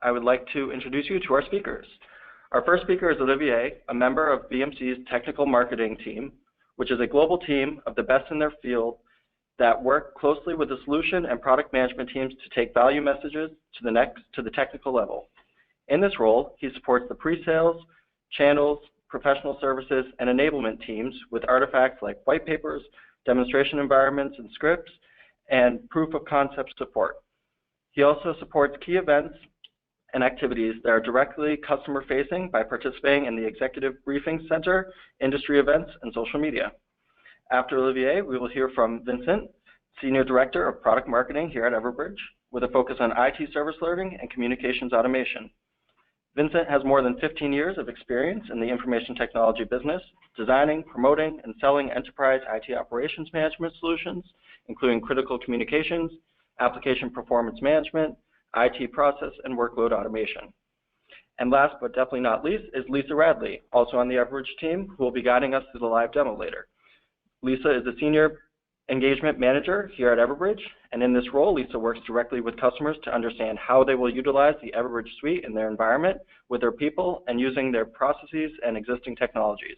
I would like to introduce you to our speakers. Our first speaker is Olivier, a member of BMC's technical marketing team, which is a global team of the best in their field that work closely with the solution and product management teams to take value messages to the technical level. In this role, he supports the pre-sales, channels, professional services, and enablement teams with artifacts like white papers, demonstration environments and scripts, and proof of concept support. He also supports key events and activities that are directly customer-facing by participating in the Executive Briefing Center, industry events, and social media. After Olivier, we will hear from Vincent, Senior Director of Product Marketing here at Everbridge, with a focus on IT service learning and communications automation. Vincent has more than 15 years of experience in the information technology business, designing, promoting, and selling enterprise IT operations management solutions, including critical communications, application performance management, IT process, and workload automation. And last but definitely not least is Lisa Radley, also on the Everbridge team, who will be guiding us through the live demo later. Lisa is a Senior Engagement Manager here at Everbridge, and in this role, Lisa works directly with customers to understand how they will utilize the Everbridge suite in their environment with their people and using their processes and existing technologies.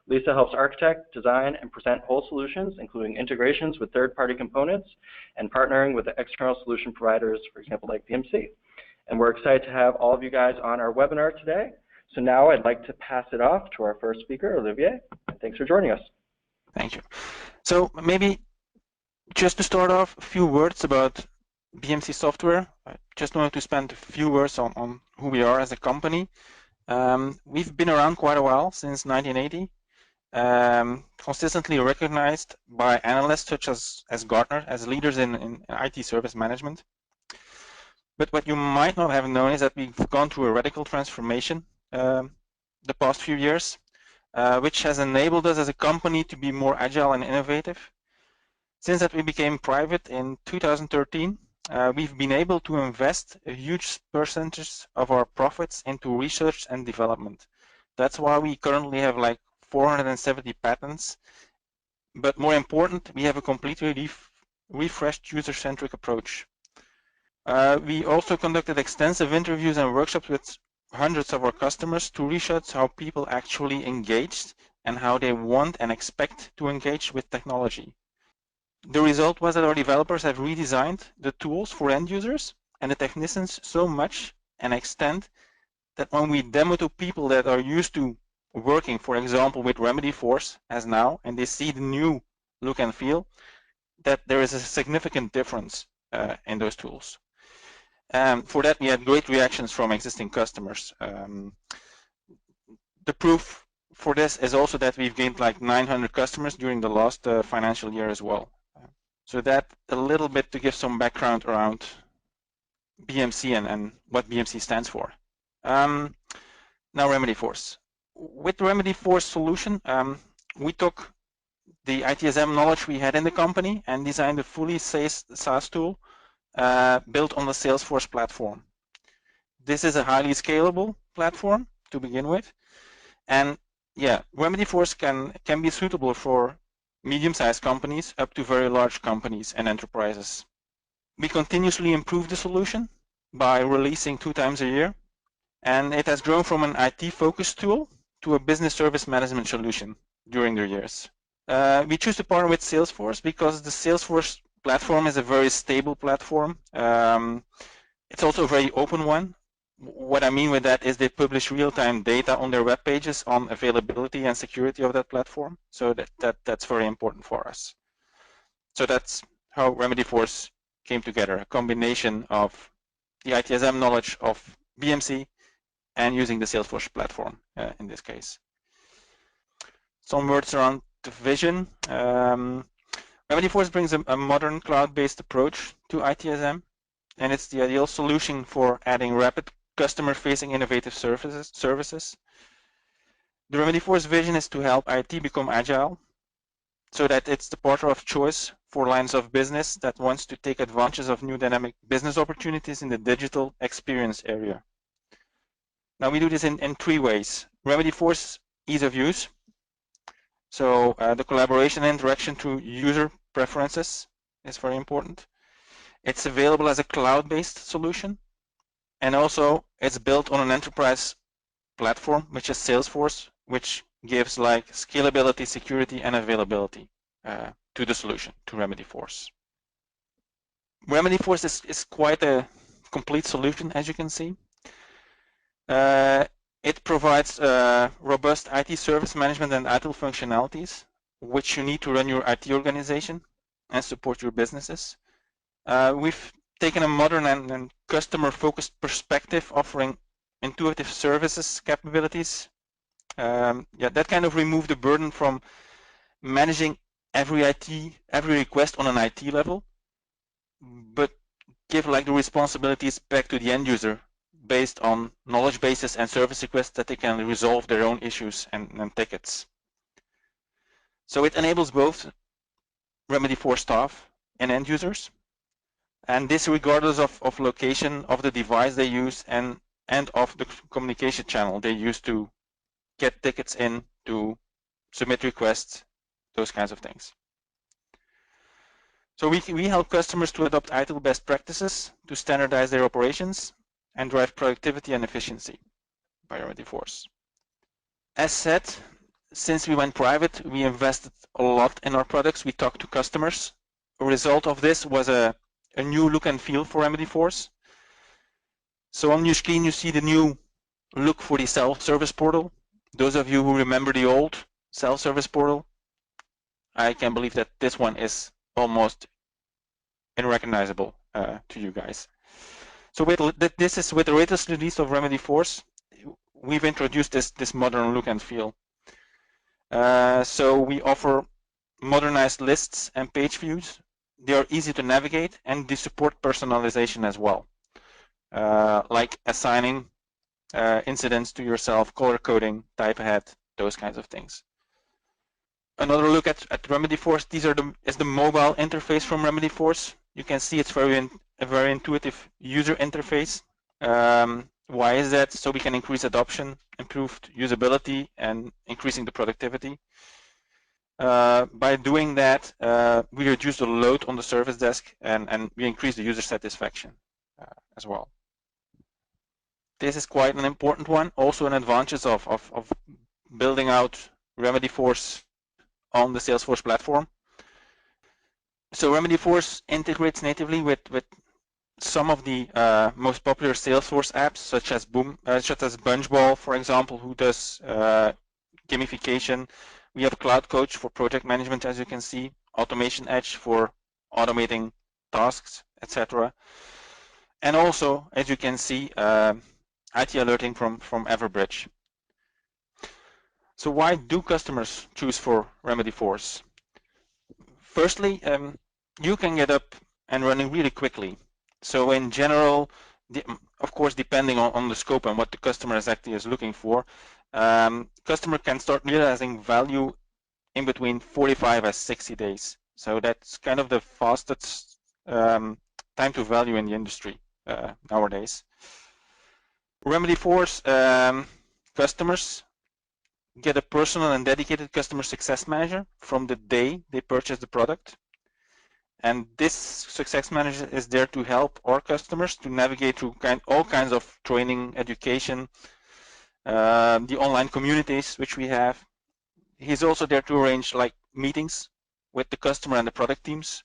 Lisa helps architect, design, and present whole solutions, including integrations with third-party components and partnering with the external solution providers, for example, like BMC. And we're excited to have all of you guys on our webinar today. So now I'd like to pass it off to our first speaker, Olivier. Thanks for joining us. Thank you. So maybe just to start off, a few words about BMC Software. I just wanted to spend a few words on who we are as a company. We've been around quite a while, since 1980, consistently recognized by analysts such as Gartner as leaders in IT service management. But what you might not have known is that we've gone through a radical transformation the past few years, which has enabled us as a company to be more agile and innovative. Since that we became private in 2013, we've been able to invest a huge percentage of our profits into research and development. That's why we currently have like 470 patents. But more important, we have a completely refreshed user-centric approach. We also conducted extensive interviews and workshops with hundreds of our customers to research how people actually engaged and how they want and expect to engage with technology. The result was that our developers have redesigned the tools for end users and the technicians so much and extent that when we demo to people that are used to working, for example, with Remedyforce as now, and they see the new look and feel, that there is a significant difference in those tools. For that, we had great reactions from existing customers. The proof for this is also that we've gained like 900 customers during the last financial year as well. So that a little bit to give some background around BMC and what BMC stands for. Now Remedyforce. With the Remedyforce solution, we took the ITSM knowledge we had in the company and designed a fully SaaS tool built on the Salesforce platform. This is a highly scalable platform to begin with, and yeah, Remedyforce can be suitable for medium-sized companies up to very large companies and enterprises. We continuously improve the solution by releasing 2 times a year, and it has grown from an IT-focused tool to a business service management solution during the years. We choose to partner with Salesforce because the Salesforce platform is a very stable platform. It's also a very open one. What I mean with that is they publish real-time data on their web pages on availability and security of that platform. So that's very important for us. So that's how Remedyforce came together, a combination of the ITSM knowledge of BMC and using the Salesforce platform in this case. Some words around the vision. Remedyforce brings a modern cloud-based approach to ITSM, and it's the ideal solution for adding rapid customer-facing innovative services. The Remedyforce vision is to help IT become agile so that it's the partner of choice for lines of business that wants to take advantage of new dynamic business opportunities in the digital experience area. Now we do this in 3 ways. Remedyforce ease of use. So the collaboration and interaction through user preferences is very important. It's available as a cloud-based solution. And also, it's built on an enterprise platform, which is Salesforce, which gives like scalability, security, and availability to the solution, to Remedyforce. Remedyforce is quite a complete solution, as you can see. It provides robust IT service management and ITIL functionalities, which you need to run your IT organization and support your businesses. We've taken a modern and customer-focused perspective, offering intuitive services capabilities. That kind of removed the burden from managing every request on an IT level, but give like the responsibilities back to the end user based on knowledge bases and service requests that they can resolve their own issues and tickets. So it enables both Remedyforce staff and end users, and this regardless of location of the device they use and of the communication channel they use to get tickets in, to submit requests, those kinds of things. So we help customers to adopt ITIL best practices to standardize their operations and drive productivity and efficiency by Remedyforce. As said, since we went private, we invested a lot in our products. We talked to customers. A result of this was a new look and feel for Remedyforce. So on your screen, you see the new look for the self-service portal. Those of you who remember the old self-service portal, I can believe that this one is almost unrecognizable to you guys. So this is with the latest release of Remedyforce, we've introduced this modern look and feel. So we offer modernized lists and page views. They are easy to navigate and they support personalization as well, like assigning incidents to yourself, color coding, type ahead, those kinds of things. Another look at Remedyforce. These are is the mobile interface from Remedyforce. You can see it's a very intuitive user interface. Why is that? So we can increase adoption, improved usability, and increasing the productivity. By doing that, we reduce the load on the service desk and we increase the user satisfaction as well. This is quite an important one. Also an advantage of building out Remedyforce on the Salesforce platform. So Remedyforce integrates natively with some of the most popular Salesforce apps, such as Bunchball, for example, who does gamification. We have Cloud Coach for project management, as you can see, Automation Edge for automating tasks, etc. And also, as you can see, IT alerting from Everbridge. So why do customers choose for Remedyforce? Firstly, you can get up and running really quickly. So in general, of course, depending on the scope and what the customer exactly is looking for, customer can start realizing value in between 45 and 60 days. So that's kind of the fastest time to value in the industry nowadays. Remedyforce customers get a personal and dedicated customer success manager from the day they purchase the product. And this success manager is there to help our customers to navigate through all kinds of training, education, the online communities which we have. He's also there to arrange like meetings with the customer and the product teams,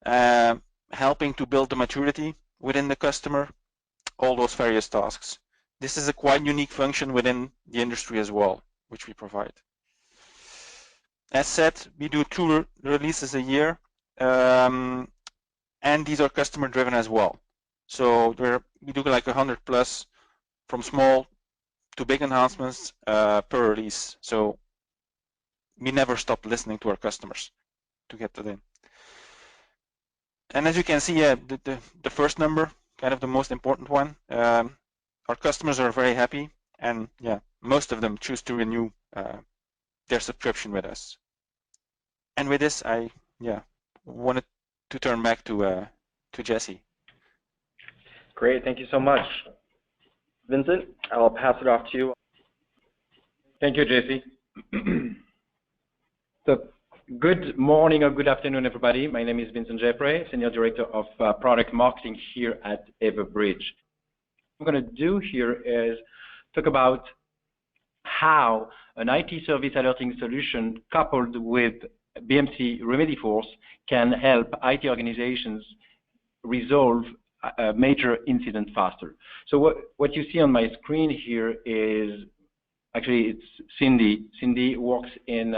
helping to build the maturity within the customer, all those various tasks. This is a quite unique function within the industry as well, which we provide. As said, we do 2 releases a year, and these are customer driven as well. So we do like 100 plus from small to big enhancements per release. So we never stop listening to our customers to get that in. And as you can see, the first number, kind of the most important one, our customers are very happy, and most of them choose to renew their subscription with us. And with this, I wanted to turn back to Jesse. Great, thank you so much. Vincent, I'll pass it off to you. Thank you, Jesse. So, good morning or good afternoon, everybody. My name is Vincent Jeffrey, Senior Director of Product Marketing here at Everbridge. I'm going to do here is talk about how an IT service alerting solution coupled with BMC Remedyforce can help IT organizations resolve a major incident faster. So what you see on my screen here is actually it's Cindy. Cindy works in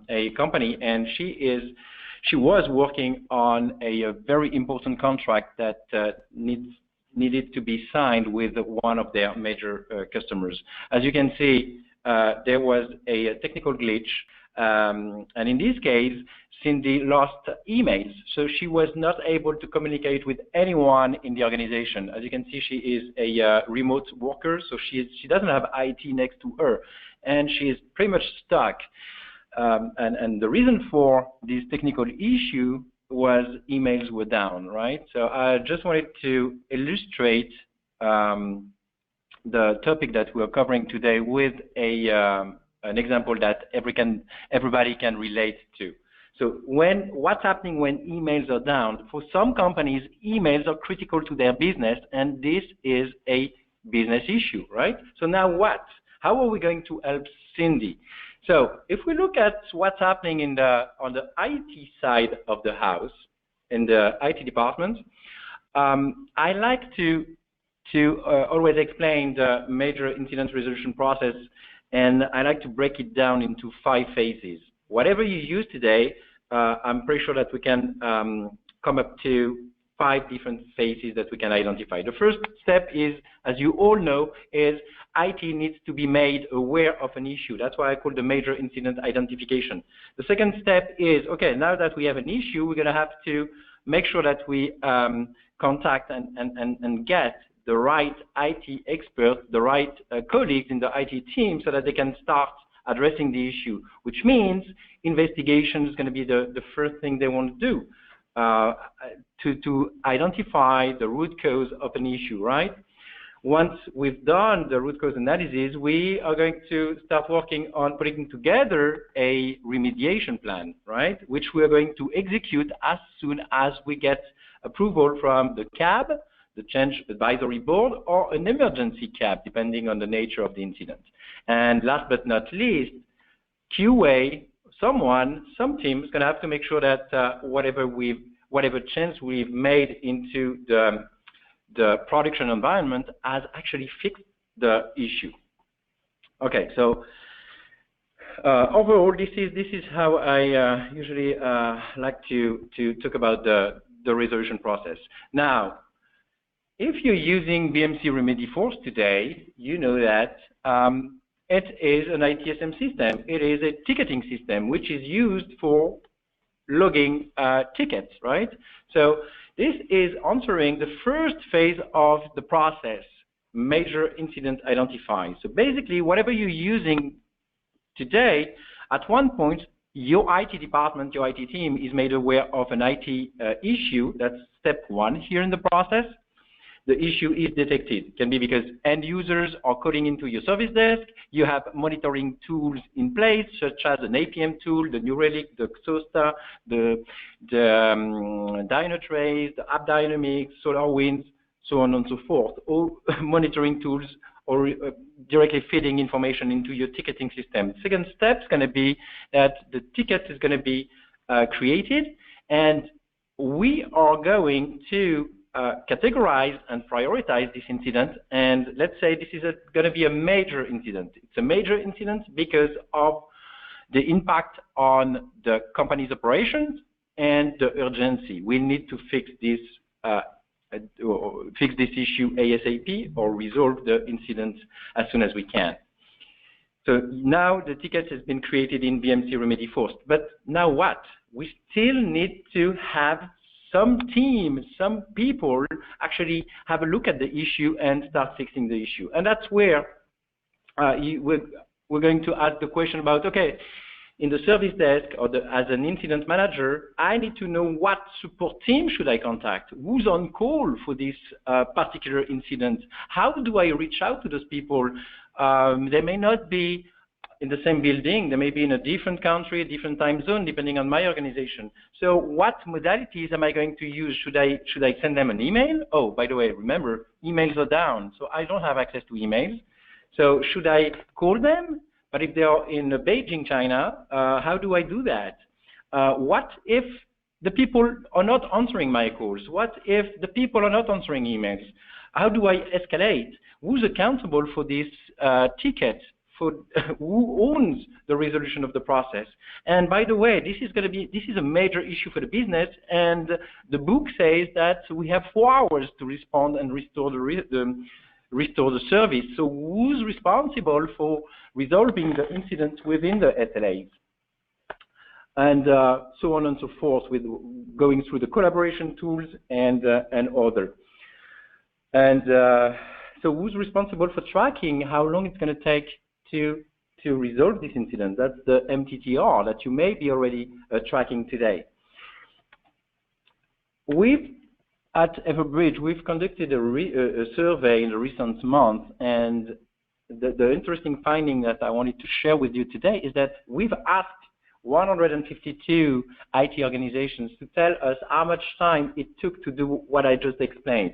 a company, and she was working on a very important contract that needed to be signed with one of their major customers. As you can see, there was a technical glitch, and in this case, Cindy lost emails, so she was not able to communicate with anyone in the organization. As you can see, she is a remote worker, so she doesn't have IT next to her, and she is pretty much stuck. And the reason for this technical issue was emails were down, right? So I just wanted to illustrate the topic that we're covering today with an example that everybody can relate to. So what's happening when emails are down? For some companies, emails are critical to their business, and this is a business issue, right? So now what? How are we going to help Cindy? So if we look at what's happening on the IT side of the house, in the IT department, I like to always explain the major incident resolution process, and I like to break it down into 5 phases. Whatever you use today, I'm pretty sure that we can come up to 5 different phases that we can identify. The first step is, as you all know, is IT needs to be made aware of an issue. That's why I call the major incident identification. The second step is, okay, now that we have an issue, we're going to have to make sure that we contact and get the right IT expert, the right colleagues in the IT team, so that they can start addressing the issue, which means investigation is going to be the first thing they want to do, to identify the root cause of an issue, right? Once we've done the root cause analysis, we are going to start working on putting together a remediation plan, right? Which we are going to execute as soon as we get approval from the CAB, the Change Advisory Board, or an emergency CAB, depending on the nature of the incident. And last but not least, QA, some team is going to have to make sure that whatever change we've made into the production environment has actually fixed the issue. Okay, so overall, this is how I usually like to talk about the resolution process. Now, if you're using BMC Remedyforce today, you know that it is an ITSM system. It is a ticketing system which is used for logging tickets, right? So this is answering the first phase of the process, major incident identify. So basically, whatever you're using today, at one point, your IT department, your IT team is made aware of an IT issue. That's step 1 here in the process. The issue is detected. It can be because end users are calling into your service desk. You have monitoring tools in place, such as an APM tool, the New Relic, the XOSTA, the Dynatrace, the App Dynamics, SolarWinds, so on and so forth. All monitoring tools or directly feeding information into your ticketing system. The second step is going to be that the ticket is going to be created, and we are going to categorize and prioritize this incident, and let's say this is going to be a major incident. It's a major incident because of the impact on the company's operations and the urgency. We need to fix this issue ASAP or resolve the incident as soon as we can. So now the ticket has been created in BMC Remedyforce, but now what? We still need to have some team, some people actually have a look at the issue and start fixing the issue. And that's where we're going to ask the question about, okay, in the service desk or as an incident manager, I need to know what support team should I contact, who's on call for this particular incident, how do I reach out to those people? They may not be in the same building. They may be in a different country, a different time zone, depending on my organization. So what modalities am I going to use? Should I send them an email? Oh, by the way, remember, emails are down, so I don't have access to emails. So should I call them? But if they are in Beijing, China, how do I do that? What if the people are not answering my calls? What if the people are not answering emails? How do I escalate? Who's accountable for this ticket? Who owns the resolution of the process? And by the way, this is a major issue for the business, and the book says that we have 4 hours to respond and restore the service. So who's responsible for resolving the incident within the SLAs? And so on and so forth, with going through the collaboration tools and other. And so who's responsible for tracking how long it's going to take to resolve this incident? That's the MTTR that you may be already tracking today. At Everbridge, we've conducted a survey in the recent months, and the interesting finding that I wanted to share with you today is that we've asked 152 IT organizations to tell us how much time it took to do what I just explained.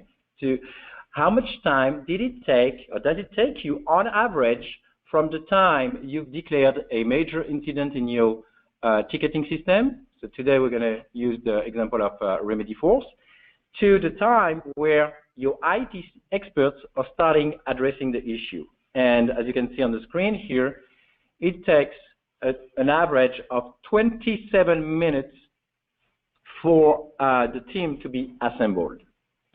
How much time did it take, or does it take you on average, from the time you've declared a major incident in your ticketing system? So today we're going to use the example of Remedyforce, to the time where your IT experts are starting addressing the issue. And as you can see on the screen here, it takes an average of 27 minutes for the team to be assembled.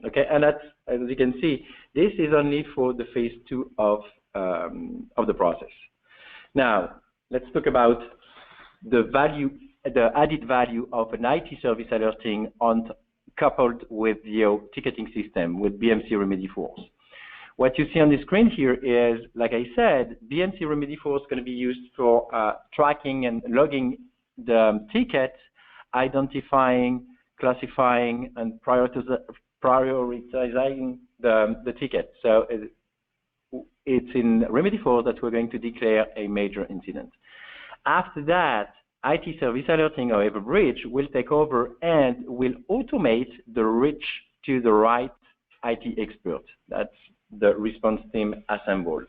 Okay, and that's, as you can see, this is only for the phase 2 of the process. Now, let's talk about the added value of an IT service alerting coupled with your ticketing system, with BMC Remedyforce. What you see on the screen here is, like I said, BMC Remedyforce is going to be used for tracking and logging the ticket, identifying, classifying, and prioritizing the ticket. So it's in Remedyforce that we're going to declare a major incident. After that, IT service alerting or Everbridge will take over and will automate the reach to the right IT expert. That's the response team assembled.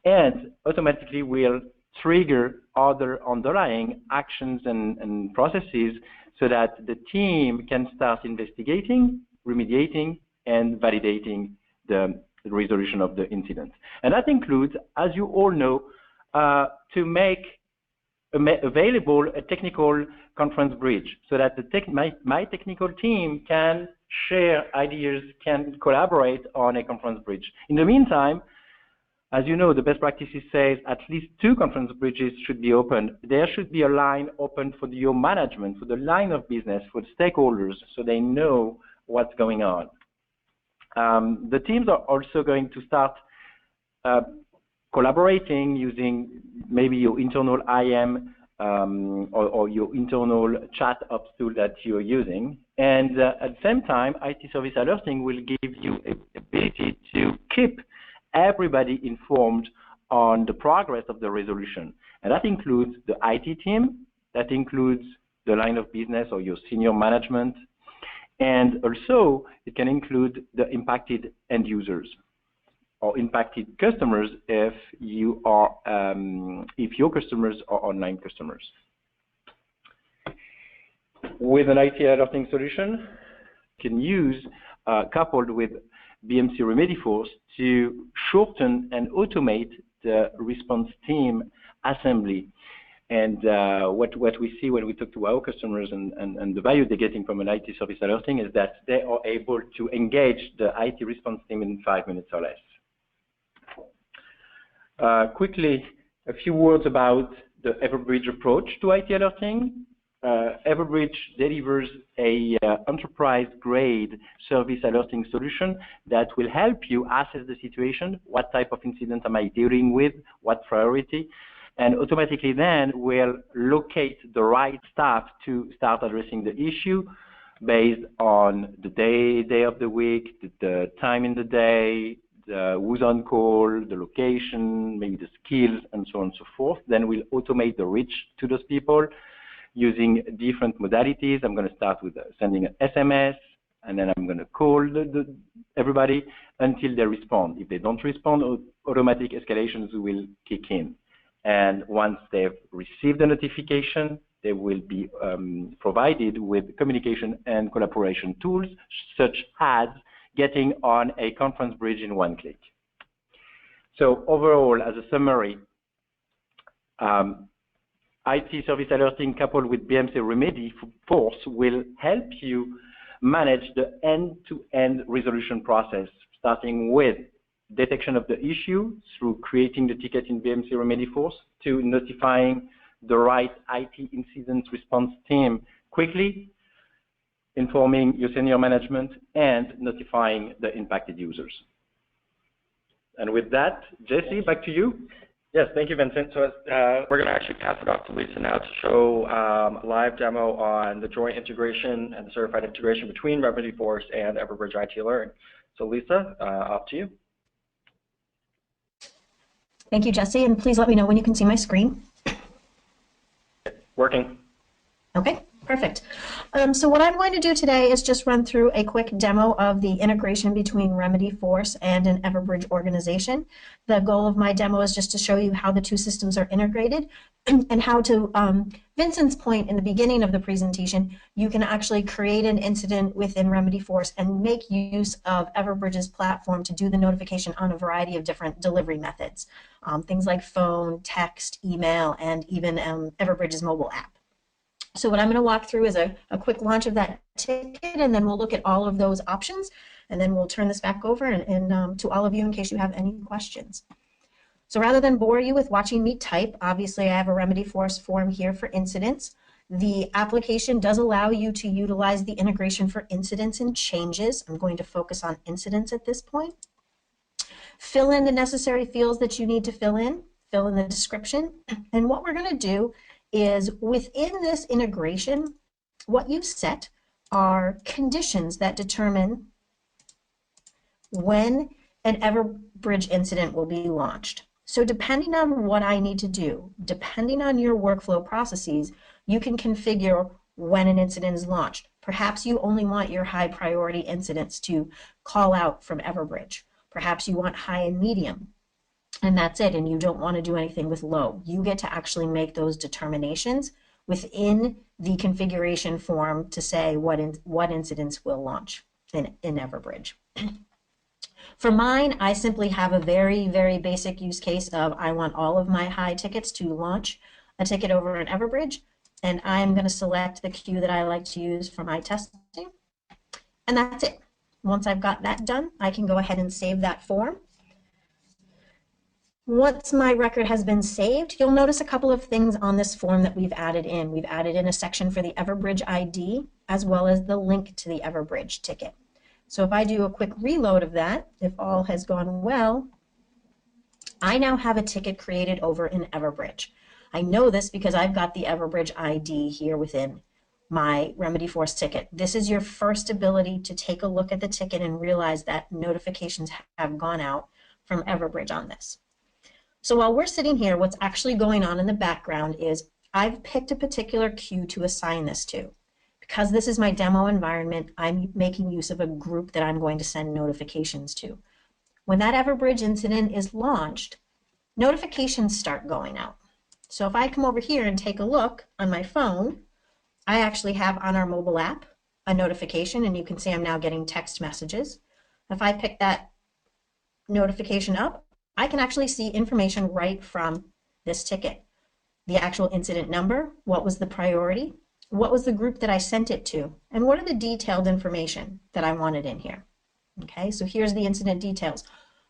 And automatically will trigger other underlying actions and processes so that the team can start investigating, remediating, and validating the resolution of the incident. And that includes, as you all know, to make available a technical conference bridge so that my technical team can share ideas, can collaborate on a conference bridge. In the meantime, as you know, the best practices says at least 2 conference bridges should be open. There should be a line open for your management, for the line of business, for the stakeholders, so they know what's going on. The teams are also going to start collaborating using maybe your internal IM or your internal chat ops tool that you're using. And at the same time, IT service alerting will give you the ability to keep everybody informed on the progress of the resolution. And that includes the IT team, that includes the line of business or your senior management, and also it can include the impacted end users or impacted customers if your customers are online customers. With an IT alerting solution, you can use coupled with BMC Remedyforce to shorten and automate the response team assembly. And what we see when we talk to our customers and the value they're getting from an IT service alerting is that they are able to engage the IT response team in 5 minutes or less. Quickly, a few words about the Everbridge approach to IT alerting. Everbridge delivers a enterprise-grade service alerting solution that will help you assess the situation, what type of incident am I dealing with, what priority, and automatically then will locate the right staff to start addressing the issue based on the day of the week, the time in the day, who's on call, the location, maybe the skills, and so on and so forth. Then we'll automate the reach to those people using different modalities. I'm going to start with sending an SMS, and then I'm going to call everybody until they respond. If they don't respond, automatic escalations will kick in. And once they've received the notification, they will be provided with communication and collaboration tools, such as getting on a conference bridge in one click. So overall, as a summary, IT service alerting coupled with BMC Remedyforce will help you manage the end-to-end resolution process, starting with detection of the issue through creating the ticket in BMC Remedyforce, to notifying the right IT incident response team quickly, informing your senior management, and notifying the impacted users. And with that, Jesse, back to you. Yes, thank you, Vincent. So we're going to actually pass it off to Lisa now to show a live demo on the joint integration and the certified integration between Remedyforce and Everbridge IT Learn. So Lisa, off to you. Thank you, Jesse, and please let me know when you can see my screen. Working. Okay, perfect. So what I'm going to do today is just run through a quick demo of the integration between Remedyforce and an Everbridge organization. The goal of my demo is just to show you how the two systems are integrated and how to, Vincent's point in the beginning of the presentation, you can actually create an incident within Remedyforce and make use of Everbridge's platform to do the notification on a variety of different delivery methods. Things like phone, text, email, and even Everbridge's mobile app. So what I'm going to walk through is a quick launch of that ticket, and then we'll look at all of those options, and then we'll turn this back over and to all of you in case you have any questions. So rather than bore you with watching me type, obviously I have a Remedyforce form here for incidents. The application does allow you to utilize the integration for incidents and changes. I'm going to focus on incidents at this point. Fill in the necessary fields that you need to fill in the description, and what we're going to do is within this integration, what you set are conditions that determine when an Everbridge incident will be launched. So depending on what I need to do, depending on your workflow processes, you can configure when an incident is launched. Perhaps you only want your high priority incidents to call out from Everbridge. Perhaps you want high and medium, and that's it, and you don't want to do anything with low. You get to actually make those determinations within the configuration form to say what incidents will launch in Everbridge. For mine, I simply have a very, very basic use case of I want all of my high tickets to launch a ticket over in Everbridge, and I'm going to select the queue that I like to use for my testing, and that's it. Once I've got that done, I can go ahead and save that form. Once my record has been saved, you'll notice a couple of things on this form that we've added in. We've added in a section for the Everbridge ID as well as the link to the Everbridge ticket. So if I do a quick reload of that, if all has gone well, I now have a ticket created over in Everbridge. I know this because I've got the Everbridge ID here within my Remedyforce ticket. This is your first ability to take a look at the ticket and realize that notifications have gone out from Everbridge on this. So while we're sitting here, what's actually going on in the background is I've picked a particular queue to assign this to. Because this is my demo environment, I'm making use of a group that I'm going to send notifications to. When that Everbridge incident is launched, notifications start going out. So if I come over here and take a look on my phone, I actually have on our mobile app a notification, and you can see I'm now getting text messages. If I pick that notification up, I can actually see information right from this ticket. The actual incident number, what was the priority, what was the group that I sent it to, and what are the detailed information that I wanted in here. Okay, so here's the incident details.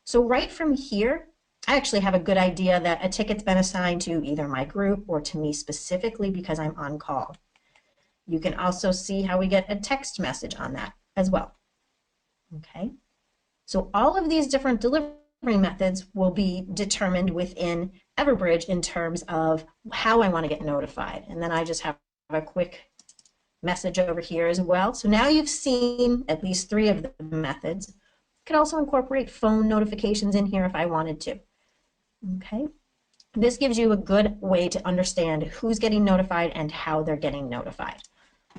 So right from here, I actually have a good idea that a ticket's been assigned to either my group or to me specifically because I'm on call. You can also see how we get a text message on that as well. Okay, so all of these different delivery methods will be determined within Everbridge in terms of how I want to get notified. And then I just have a quick message over here as well. So now you've seen at least 3 of the methods. Could also incorporate phone notifications in here if I wanted to. Okay. This gives you a good way to understand who's getting notified and how they're getting notified.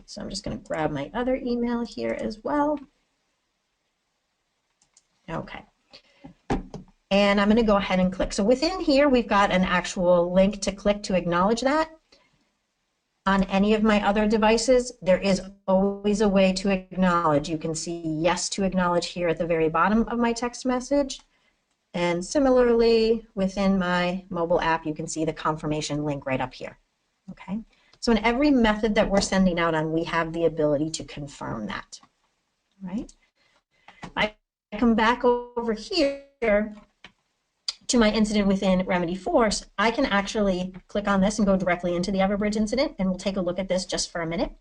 So I'm just going to grab my other email here as well. Okay. And I'm going to go ahead and click. So within here, we've got an actual link to click to acknowledge that. On any of my other devices, there is always a way to acknowledge. You can see yes to acknowledge here at the very bottom of my text message. And similarly, within my mobile app, you can see the confirmation link right up here. Okay. So in every method that we're sending out on, we have the ability to confirm that. Right. I come back over here to my incident within Remedyforce, I can actually click on this and go directly into the Everbridge incident, and we'll take a look at this just for a minute.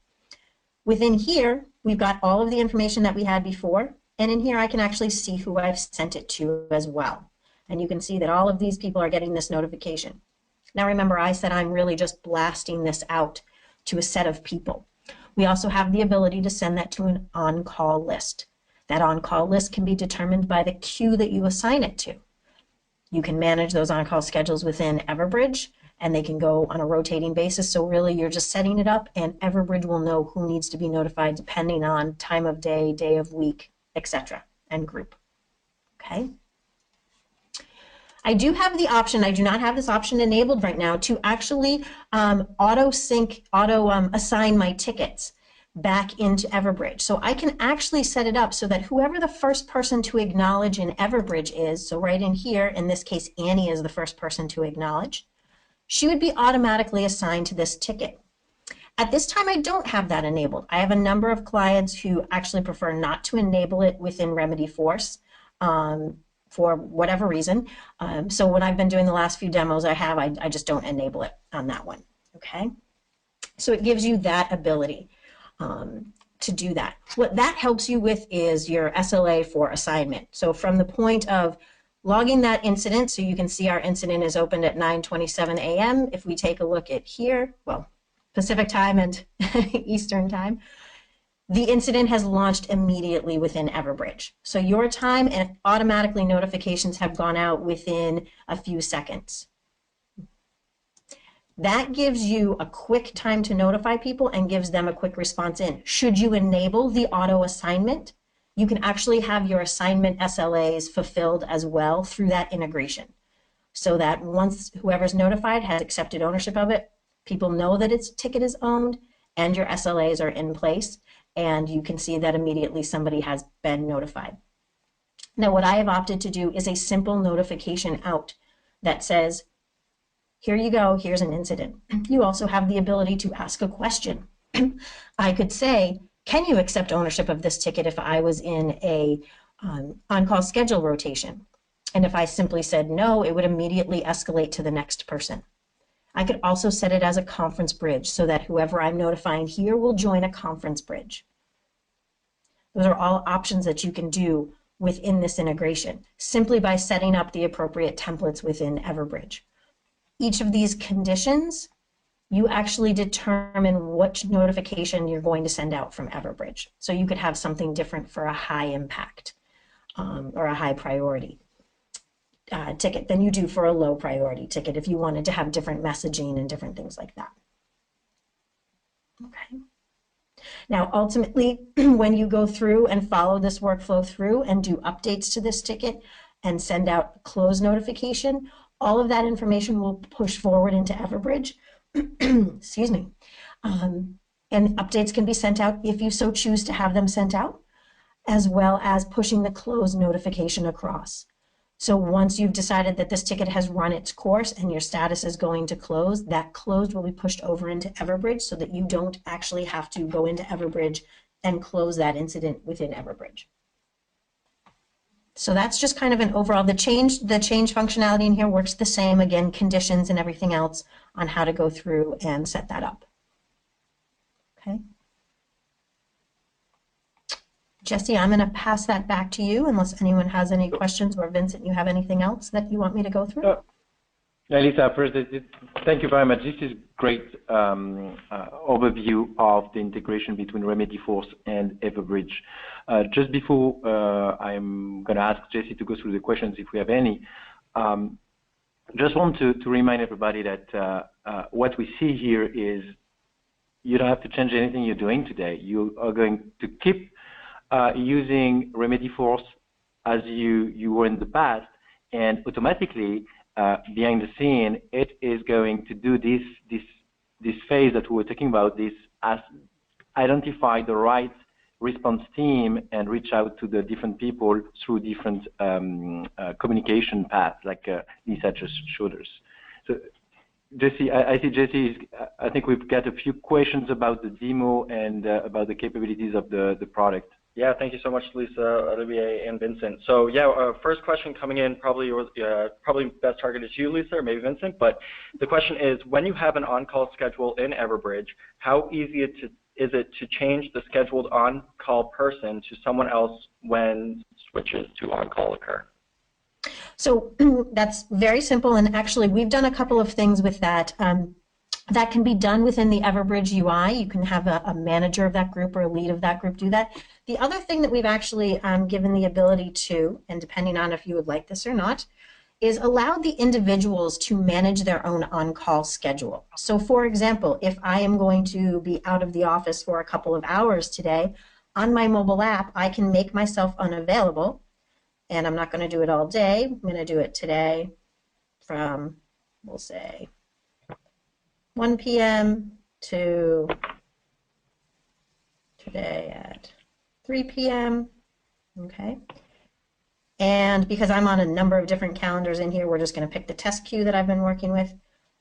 Within here, we've got all of the information that we had before, and in here I can actually see who I've sent it to as well. And you can see that all of these people are getting this notification. Now remember, I said I'm really just blasting this out to a set of people. We also have the ability to send that to an on-call list. That on-call list can be determined by the queue that you assign it to. You can manage those on-call schedules within Everbridge, and they can go on a rotating basis. So really, you're just setting it up, and Everbridge will know who needs to be notified depending on time of day, day of week, etc., and group. Okay. I do have the option, I do not have this option enabled right now, to actually assign my tickets back into Everbridge. So I can actually set it up so that whoever the first person to acknowledge in Everbridge is, so right in here, in this case, Annie is the first person to acknowledge, she would be automatically assigned to this ticket. At this time, I don't have that enabled. I have a number of clients who actually prefer not to enable it within Remedyforce for whatever reason. So when I've been doing the last few demos I just don't enable it on that one, okay? So it gives you that ability to do that. What that helps you with is your SLA for assignment. So from the point of logging that incident, so you can see our incident is opened at 9:27 a.m. If we take a look at here, well, Pacific time and Eastern time, the incident has launched immediately within Everbridge. So your time and automatically notifications have gone out within a few seconds. That gives you a quick time to notify people and gives them a quick response in. Should you enable the auto assignment, you can actually have your assignment SLAs fulfilled as well through that integration. So that once whoever's notified has accepted ownership of it, people know that its ticket is owned and your SLAs are in place, and you can see that immediately somebody has been notified. Now what I have opted to do is a simple notification out that says, here you go, here's an incident. You also have the ability to ask a question. I could say, can you accept ownership of this ticket if I was in a on-call schedule rotation? And if I simply said no, it would immediately escalate to the next person. I could also set it as a conference bridge so that whoever I'm notifying here will join a conference bridge. Those are all options that you can do within this integration, simply by setting up the appropriate templates within Everbridge. Each of these conditions, you actually determine which notification you're going to send out from Everbridge. So you could have something different for a high impact or a high priority ticket than you do for a low priority ticket if you wanted to have different messaging and different things like that. Okay. Now, ultimately, when you go through and follow this workflow through and do updates to this ticket and send out a close notification, all of that information will push forward into Everbridge. Excuse me. And updates can be sent out if you so choose to have them sent out, as well as pushing the close notification across. So once you've decided that this ticket has run its course and your status is going to close, that closed will be pushed over into Everbridge so that you don't actually have to go into Everbridge and close that incident within Everbridge. So that's just kind of an overall, the change functionality in here works the same, again, conditions and everything else on how to go through and set that up. Okay. Jesse, I'm going to pass that back to you unless anyone has any questions, or Vincent, you have anything else that you want me to go through? Lisa, first, thank you very much. This is great overview of the integration between Remedyforce and Everbridge. Just before I'm going to ask Jesse to go through the questions if we have any, just want to remind everybody that what we see here is you don't have to change anything you're doing today. You are going to keep using Remedyforce as you were in the past, and automatically behind the scene, it is going to do this phase that we were talking about, this as identify the right response team and reach out to the different people through different communication paths, like Lisa just showed us. So, Jesse, I see Jesse. I think we've got a few questions about the demo and about the capabilities of the product. Yeah, thank you so much, Lisa, Olivier, and Vincent. So yeah, first question coming in probably best targeted to you, Lisa, or maybe Vincent. But the question is, when you have an on-call schedule in Everbridge, how easy is it to change the scheduled on-call person to someone else when switches to on-call occur? So that's very simple, and actually we've done a couple of things with that. That can be done within the Everbridge UI. You can have a manager of that group or a lead of that group do that. The other thing that we've actually given the ability to, and depending on if you would like this or not, is allow the individuals to manage their own on-call schedule. So for example, if I am going to be out of the office for a couple of hours today, on my mobile app, I can make myself unavailable, and I'm not going to do it all day. I'm going to do it today from, we'll say, 1 p.m. to today at 3 p.m. Okay. And because I'm on a number of different calendars in here, we're just going to pick the test queue that I've been working with.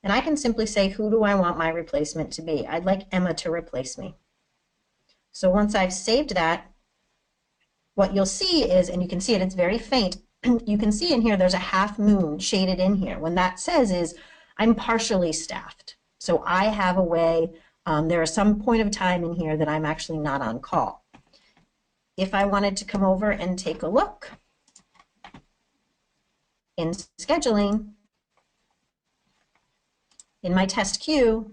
And I can simply say, who do I want my replacement to be? I'd like Emma to replace me. So once I've saved that, what you'll see is, and you can see it, it's very faint. You can see in here there's a half moon shaded in here. When that says is, I'm partially staffed. So I have a way, there is some point of time in here that I'm actually not on call. If I wanted to come over and take a look in scheduling, in my test queue,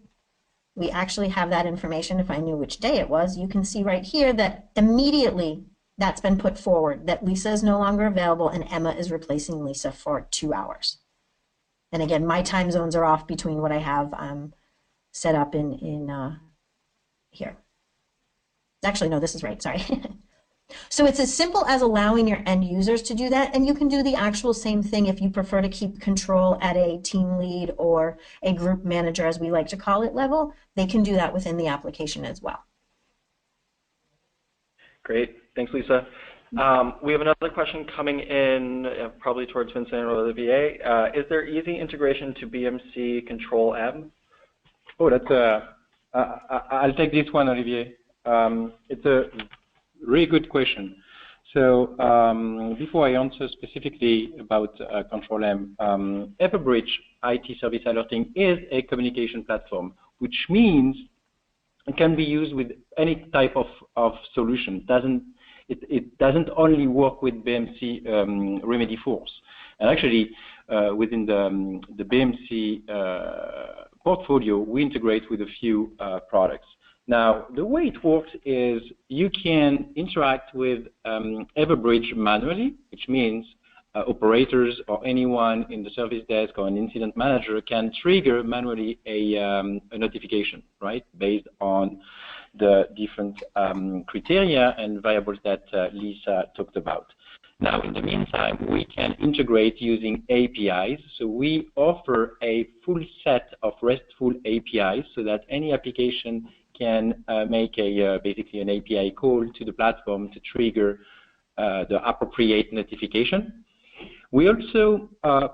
we actually have that information. If I knew which day it was, you can see right here that immediately that's been put forward, that Lisa is no longer available and Emma is replacing Lisa for 2 hours. And again, my time zones are off between what I have set up in here. Actually, no, this is right, sorry. So it's as simple as allowing your end users to do that, and you can do the actual same thing if you prefer to keep control at a team lead or a group manager, as we like to call it, level. They can do that within the application as well. Great, thanks, Lisa. We have another question coming in, probably towards Vincent or Olivier. Is there easy integration to BMC Control M? Oh, that's I'll take this one, Olivier. It's a really good question. So before I answer specifically about Control M, Everbridge IT Service Alerting is a communication platform, which means it can be used with any type of solution. It doesn't only work with BMC Remedyforce. And actually, within the BMC portfolio, we integrate with a few products. Now, the way it works is you can interact with Everbridge manually, which means operators or anyone in the service desk or an incident manager can trigger manually a notification, right, based on the different criteria and variables that Lisa talked about. Now, in the meantime, we can integrate using APIs. So we offer a full set of RESTful APIs so that any application can make basically an API call to the platform to trigger the appropriate notification. We also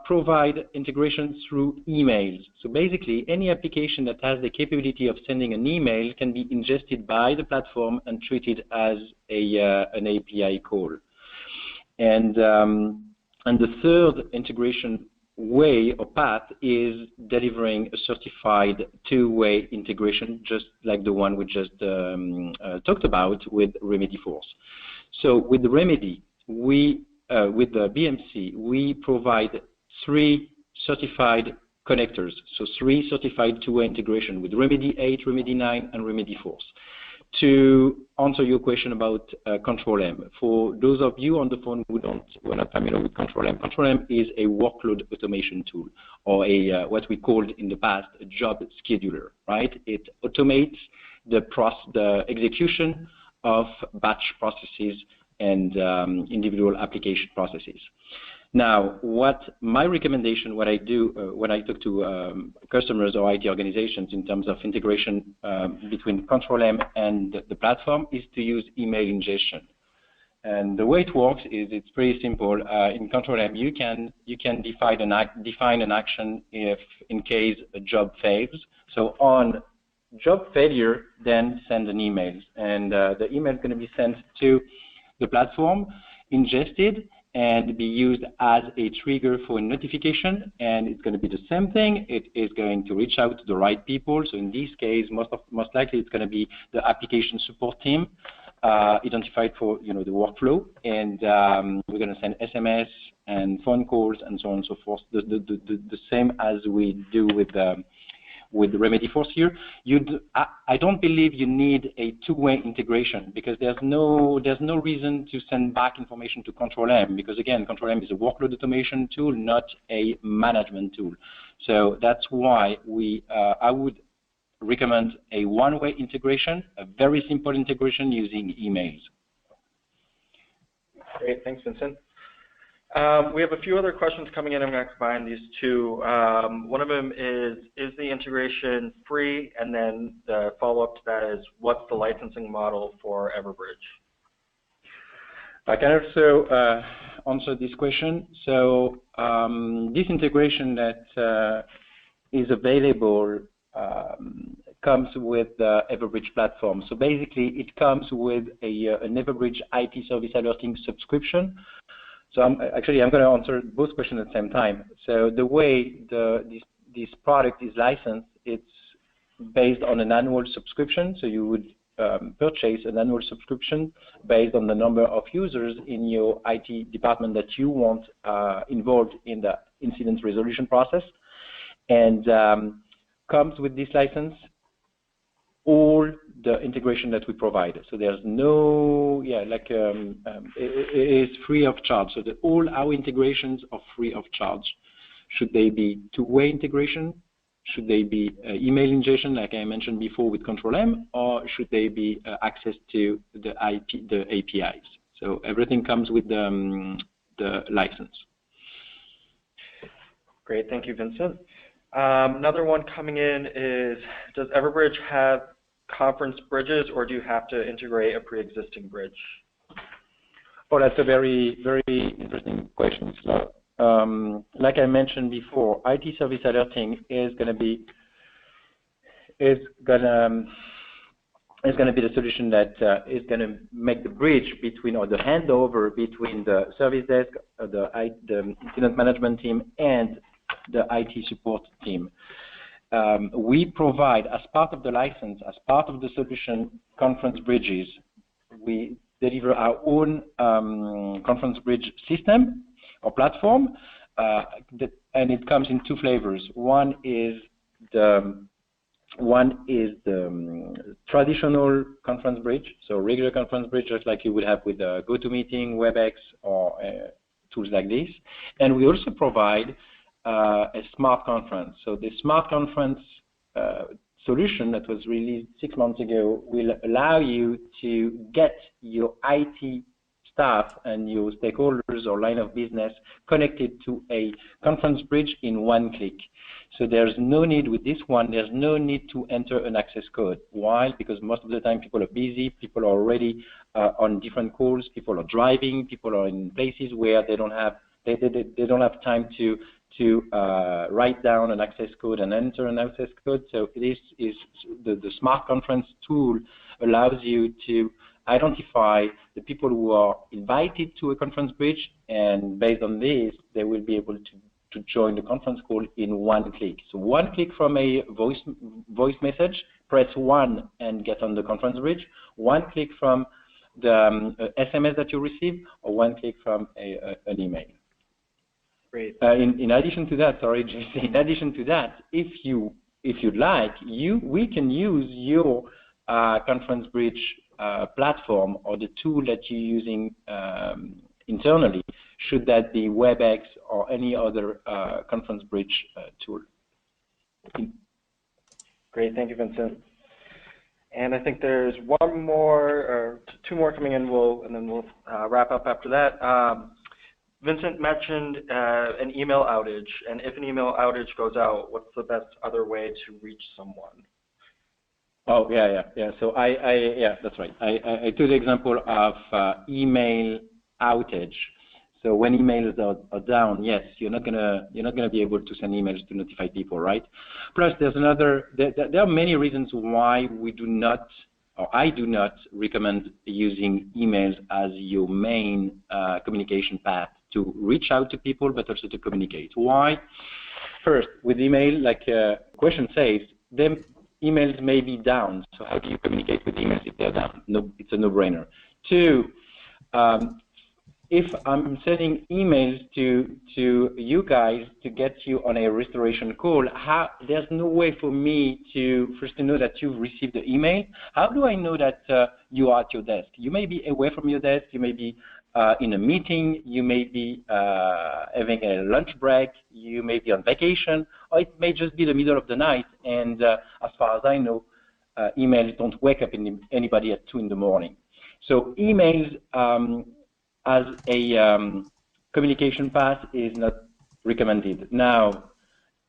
provide integration through emails. So basically, any application that has the capability of sending an email can be ingested by the platform and treated as an API call. And the third integration way or path is delivering a certified two-way integration, just like the one we just talked about with Remedyforce. So with the Remedy, with the BMC, we provide 3 certified connectors, so 3 certified two-way integration with Remedy 8, Remedy 9, and Remedyforce. To answer your question about Control M, for those of you on the phone who are not familiar with Control M is a workload automation tool, or a what we called in the past a job scheduler, right? It automates the execution of batch processes and individual application processes. Now, what my recommendation, what I do when I talk to customers or IT organizations in terms of integration between Control M and the platform is to use email ingestion. And the way it works is it's pretty simple. In Control M, you can define an action if in case a job fails. So on job failure, then send an email, and the email is going to be sent to the platform, ingested, and be used as a trigger for a notification, and it's going to be the same thing. It is going to reach out to the right people. So in this case, most likely it's going to be the application support team identified for the workflow, and we're going to send SMS and phone calls and so on and so forth. The same as we do with Remedyforce here. I don't believe you need a two-way integration, because there's no reason to send back information to Control M, because again, Control M is a workload automation tool, not a management tool. So that's why I would recommend a one-way integration, a very simple integration using emails. Great, thanks, Vincent. We have a few other questions coming in. I'm going to combine these two. One of them is the integration free? And then the follow-up to that is, what's the licensing model for Everbridge? I can also answer this question. So this integration that is available comes with the Everbridge platform. So basically, it comes with an Everbridge IT service alerting subscription. So I'm going to answer both questions at the same time. So the way this product is licensed, it's based on an annual subscription. So you would purchase an annual subscription based on the number of users in your IT department that you want involved in the incident resolution process, and comes with this license all the integration that we provide. So there's no, it is free of charge. So all our integrations are free of charge. Should they be two-way integration? Should they be email ingestion, like I mentioned before with Control M, or should they be access to the APIs? So everything comes with the license. Great, thank you, Vincent. Another one coming in is, does Everbridge have conference bridges, or do you have to integrate a pre-existing bridge? Oh, that's a very, very interesting question. So, like I mentioned before, IT service alerting is going to be the solution that is going to make the bridge between, or the handover between the service desk, the incident management team, and the IT support team. We provide, as part of the license, as part of the solution, conference bridges. We deliver our own conference bridge system or platform, and it comes in two flavors. One is the traditional conference bridge, so regular conference bridge, just like you would have with GoToMeeting, WebEx, or tools like this. And we also provide a smart conference. So the smart conference solution that was released 6 months ago will allow you to get your IT staff and your stakeholders or line of business connected to a conference bridge in one click. So there's no need with this one, there's no need to enter an access code. Why? Because most of the time people are busy, people are already on different calls, people are driving, people are in places where they don't have time to write down an access code and enter an access code. So this is the smart conference tool allows you to identify the people who are invited to a conference bridge, and based on this, they will be able to join the conference call in one click. So one click from a voice message, press 1 and get on the conference bridge. One click from the SMS that you receive, or one click from an email. Great. In addition to that, sorry, JC, in addition to that, if you'd like, we can use your Conference Bridge platform or the tool that you're using internally, should that be WebEx or any other Conference Bridge tool. Great, thank you, Vincent. And I think there's one more or two more coming in, and then we'll wrap up after that. Vincent mentioned an email outage, and if an email outage goes out, what's the best other way to reach someone? Oh, yeah. So yeah, that's right. I took the example of email outage. So when emails are down, yes, you're not gonna be able to send emails to notify people, right? Plus, there are many reasons why we do not, or I do not recommend using emails as your main communication path to reach out to people, but also to communicate. Why? First, with email, like question says, them emails may be down. So how do you communicate with emails if they're down? No, it's a no-brainer. Two, if I'm sending emails to you guys to get you on a restoration call, there's no way for me to first to know that you've received the email. How do I know that you are at your desk? You may be away from your desk. You may be in a meeting. You may be having a lunch break. You may be on vacation, or it may just be the middle of the night. And as far as I know, emails don't wake up anybody at 2 in the morning. So emails as a communication path is not recommended. Now,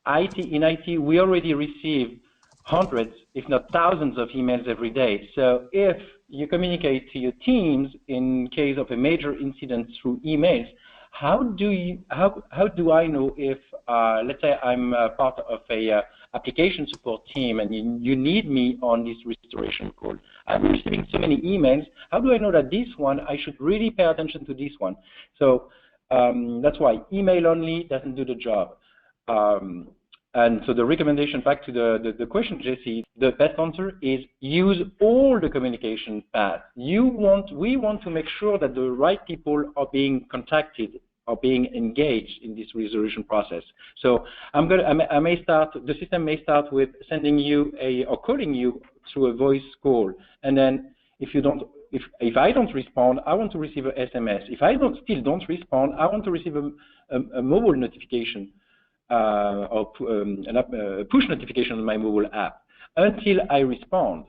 in IT, we already receive hundreds, if not thousands, of emails every day. So if you communicate to your teams in case of a major incident through emails, how do I know if, let's say I'm part of a application support team and you need me on this restoration call? I'm receiving so many emails. How do I know that this one, I should really pay attention to this one? So that's why email only doesn't do the job. And so the recommendation, back to the question, Jesse, the best answer is use all the communication paths. We want to make sure that the right people are being contacted, are being engaged in this resolution process. So the system may start with sending you or calling you through a voice call, and then if I don't respond, I want to receive an SMS. If I still don't respond, I want to receive a mobile notification. Or a push notification on my mobile app until I respond.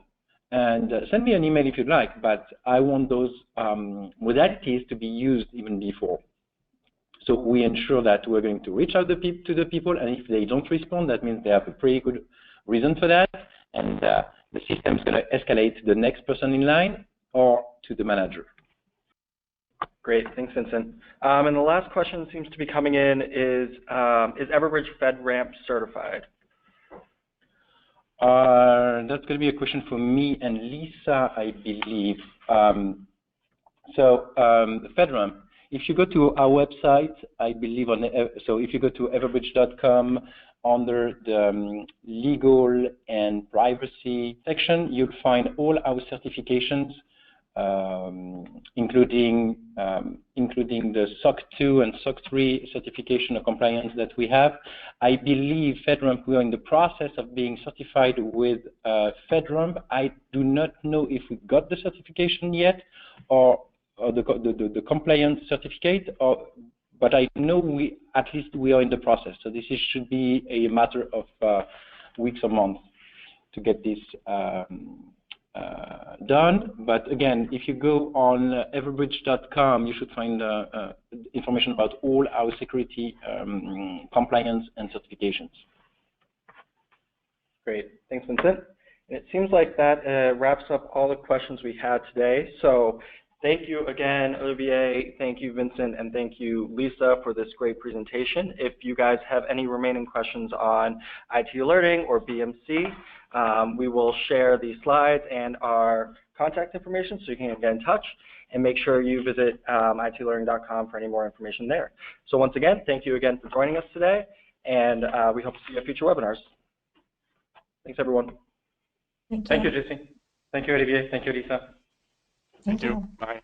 And send me an email if you'd like, but I want those modalities to be used even before. So we ensure that we're going to reach out to the people, and if they don't respond, that means they have a pretty good reason for that, and the system is going to escalate to the next person in line or to the manager. Great, thanks, Vincent. And the last question seems to be coming in is Everbridge FedRAMP certified? That's going to be a question for me and Lisa, I believe. So FedRAMP, if you go to our website, I believe so if you go to everbridge.com under the legal and privacy section, you'll find all our certifications, including the SOC 2 and SOC 3 certification of compliance that we have. I believe FedRAMP, we are in the process of being certified with FedRAMP. I do not know if we got the certification yet, or the compliance certificate, but I know at least we are in the process. So this should be a matter of weeks or months to get this done. But again, if you go on everbridge.com, you should find information about all our security compliance and certifications. Great, thanks, Vincent. And it seems like that wraps up all the questions we had today. So thank you again, Olivier, thank you, Vincent, and thank you, Lisa, for this great presentation. If you guys have any remaining questions on IT alerting or BMC, we will share these slides and our contact information so you can get in touch, and make sure you visit italerting.com for any more information there. So once again, thank you again for joining us today, and we hope to see you at future webinars. Thanks, everyone. Thank you, Jesse. Thank you, Olivier. Thank you, Lisa. Thank you. Bye.